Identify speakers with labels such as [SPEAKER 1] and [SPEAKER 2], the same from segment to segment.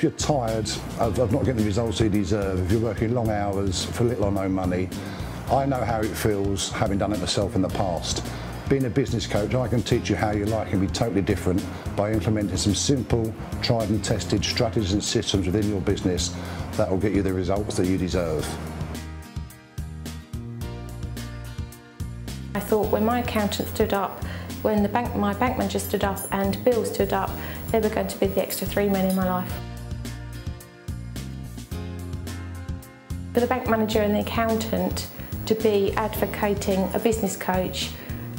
[SPEAKER 1] you're tired of not getting the results you deserve, if you're working long hours for little or no money, I know how it feels, having done it myself in the past. Being a business coach, I can teach you how your life can be totally different by implementing some simple, tried and tested strategies and systems within your business that will get you the results that you deserve.
[SPEAKER 2] I thought when my accountant stood up, when my bank manager stood up and Bill stood up, they were going to be the extra 3 men in my life. For the bank manager and the accountant to be advocating a business coach,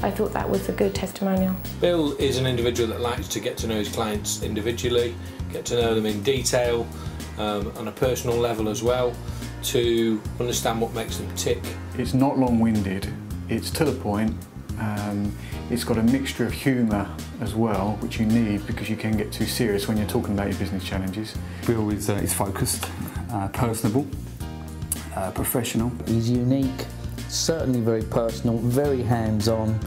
[SPEAKER 2] I thought that was a good testimonial.
[SPEAKER 3] Bill is an individual that likes to get to know his clients individually, get to know them in detail, on a personal level as well, to understand what makes them tick.
[SPEAKER 4] It's not long-winded, it's to the point. It's got a mixture of humour as well, which you need because you can get too serious when you're talking about your business challenges.
[SPEAKER 5] Bill is focused, personable, professional.
[SPEAKER 6] He's unique, certainly very personal, very hands-on.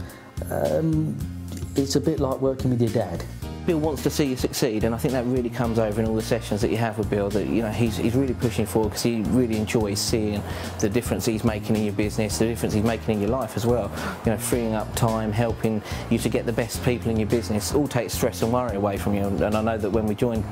[SPEAKER 6] It's a bit like working with your dad. Bill wants to see you succeed, and I think that really comes over in all the sessions that you have with Bill, that he's really pushing forward because he really enjoys seeing the difference he's making in your business, the difference he's making in your life as well. Freeing up time, helping you to get the best people in your business, all takes stress and worry away from you. And I know that when we joined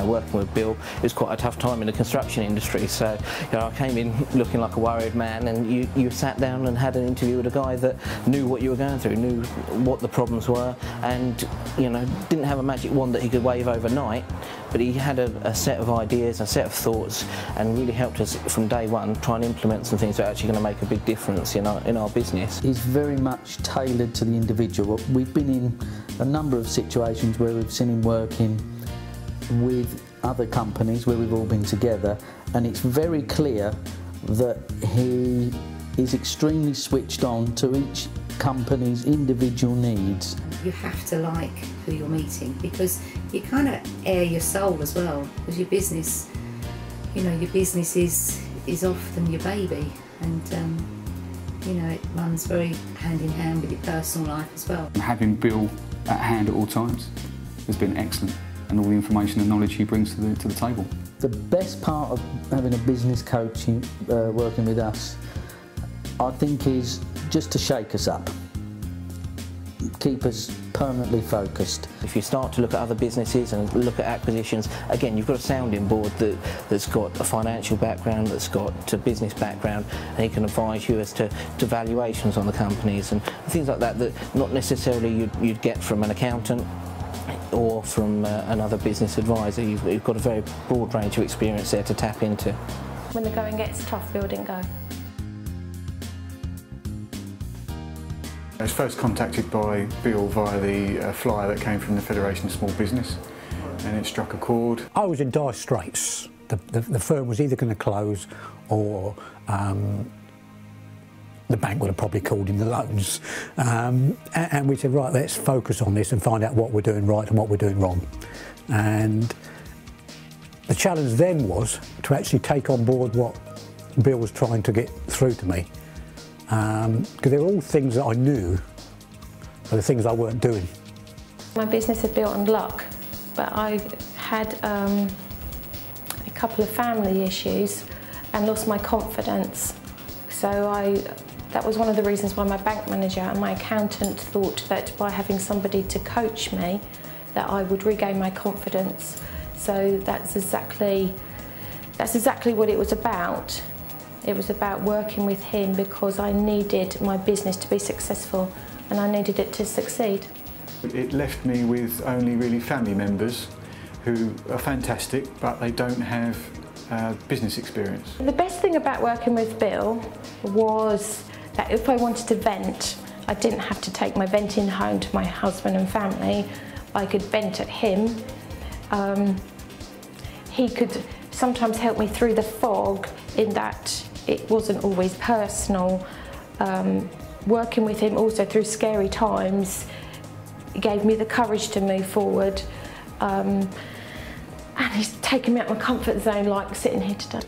[SPEAKER 6] working with Bill, it was quite a tough time in the construction industry, so I came in looking like a worried man, and you sat down and had an interview with a guy that knew what you were going through, knew what the problems were, and didn't have a magic wand that he could wave overnight, but he had a set of ideas, a set of thoughts, and really helped us from day one try and implement some things that are actually going to make a big difference in our business. He's very much tailored to the individual. We've been in a number of situations where we've seen him working with other companies where we've all been together, and it's very clear that he is extremely switched on to each company's individual needs.
[SPEAKER 7] You have to like who you're meeting, because you kind of air your soul as well, because your business, your business is often your baby, and it runs very hand in hand with your personal life as well.
[SPEAKER 5] Having Bill at hand at all times has been excellent, and all the information and knowledge he brings to the table.
[SPEAKER 6] The best part of having a business coach working with us, I think, is just to shake us up, keep us permanently focused. If you start to look at other businesses and look at acquisitions, again, you've got a sounding board that's got a financial background, that's got a business background, and he can advise you as to valuations on the companies and things like that not necessarily you'd get from an accountant or from another business advisor. You've got a very broad range of experience there to tap into.
[SPEAKER 2] When the going gets tough, Bill didn't go.
[SPEAKER 4] I was first contacted by Bill via the flyer that came from the Federation of Small Business, and it struck a chord.
[SPEAKER 8] I was in dire straits. The firm was either going to close, or the bank would have probably called in the loans. And we said, right, let's focus on this and find out what we're doing right and what we're doing wrong. And the challenge then was to actually take on board what Bill was trying to get through to me. Because they were all things that I knew, but the things I weren't doing.
[SPEAKER 2] My business had built on luck, but I had a couple of family issues and lost my confidence. So that was one of the reasons why my bank manager and my accountant thought that by having somebody to coach me, that I would regain my confidence. So that's exactly what it was about. It was about working with him because I needed my business to be successful and I needed it to succeed.
[SPEAKER 4] It left me with only really family members who are fantastic, but they don't have business experience.
[SPEAKER 2] The best thing about working with Bill was that if I wanted to vent, I didn't have to take my venting home to my husband and family. I could vent at him. He could sometimes help me through the fog in that it wasn't always personal. Working with him also through scary times gave me the courage to move forward. And he's taken me out of my comfort zone, like sitting here today.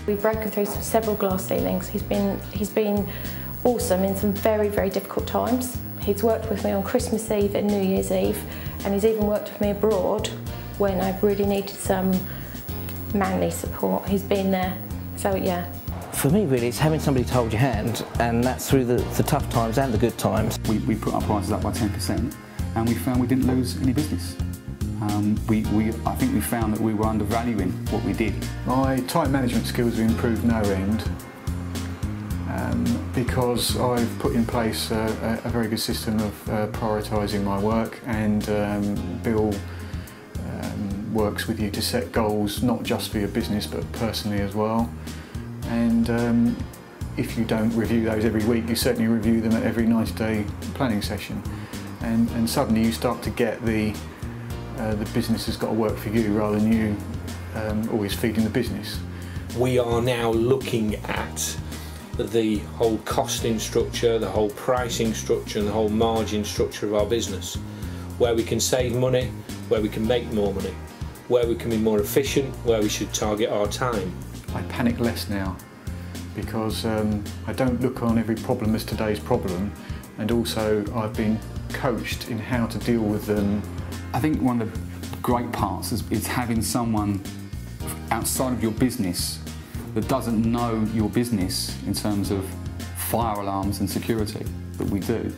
[SPEAKER 2] We've broken through several glass ceilings. He's been awesome in some very, very difficult times. He's worked with me on Christmas Eve and New Year's Eve, and he's even worked with me abroad when I've really needed some manly support. He's been there, so yeah.
[SPEAKER 6] For me, really, it's having somebody to hold your hand, and that's through the tough times and the good times.
[SPEAKER 5] We put our prices up by 10%, and we found we didn't lose any business. I think we found that we were undervaluing what we did. My
[SPEAKER 4] time management skills have improved no end because I've put in place a very good system of prioritising my work, and Bill works with you to set goals not just for your business but personally as well. And if you don't review those every week, you certainly review them at every 90-day planning session. And suddenly you start to get the business has got to work for you rather than you always feeding the business.
[SPEAKER 3] We are now looking at the whole costing structure, the whole pricing structure and the whole margin structure of our business. Where we can save money, where we can make more money, where we can be more efficient, where we should target our time.
[SPEAKER 4] I panic less now because I don't look on every problem as today's problem, and also I've been coached in how to deal with them.
[SPEAKER 5] I think one of the great parts is having someone outside of your business that doesn't know your business in terms of fire alarms and security that we do,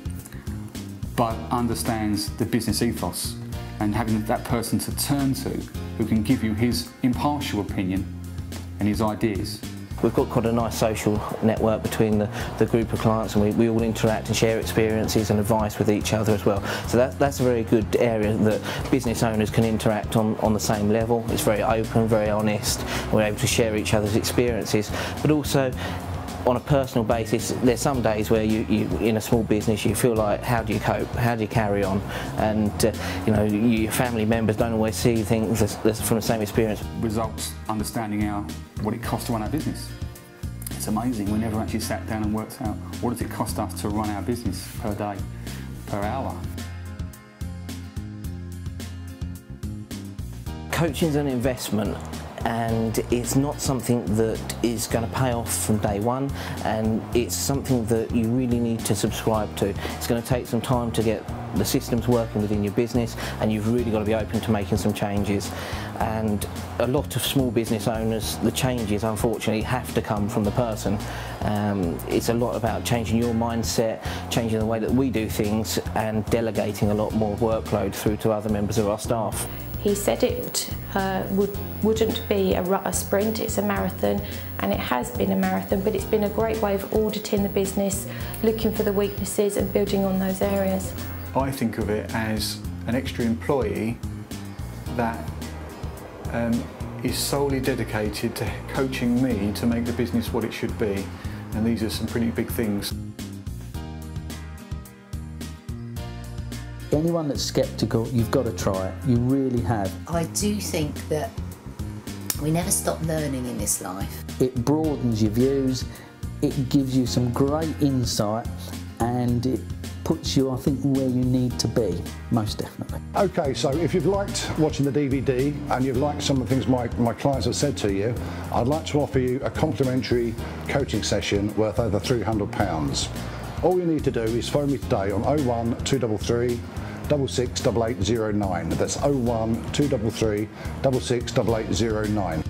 [SPEAKER 5] but understands the business ethos, and having that person to turn to who can give you his impartial opinion and his ideas.
[SPEAKER 6] We've got quite a nice social network between the group of clients, and we all interact and share experiences and advice with each other as well. So that's a very good area that business owners can interact on the same level. It's very open, very honest. We're able to share each other's experiences, but also on a personal basis, there's some days where you in a small business you feel like, how do you cope, how do you carry on, and you know, your family members don't always see things that's from the same experience.
[SPEAKER 5] Results, understanding what it costs to run our business. It's amazing. We never actually sat down and worked out what does it cost us to run our business per day, per hour.
[SPEAKER 6] Coaching is an investment, and it's not something that is going to pay off from day one, and it's something that you really need to subscribe to. It's going to take some time to get the systems working within your business, and you've really got to be open to making some changes. And a lot of small business owners, the changes unfortunately have to come from the person. It's a lot about changing your mindset, changing the way that we do things, and delegating a lot more workload through to other members of our staff.
[SPEAKER 2] He said it wouldn't be a sprint, it's a marathon, and it has been a marathon, but it's been a great way of auditing the business, looking for the weaknesses and building on those areas.
[SPEAKER 4] I think of it as an extra employee that is solely dedicated to coaching me to make the business what it should be, and these are some pretty big things.
[SPEAKER 6] Anyone that's sceptical, you've got to try it. You really have.
[SPEAKER 7] I do think that we never stop learning in this life.
[SPEAKER 6] It broadens your views, it gives you some great insight, and it puts you, I think, where you need to be, most definitely.
[SPEAKER 1] Okay, so if you've liked watching the DVD and you've liked some of the things my clients have said to you, I'd like to offer you a complimentary coaching session worth over £300. All you need to do is phone me today on 01 233 668809. That's 01 233 668809.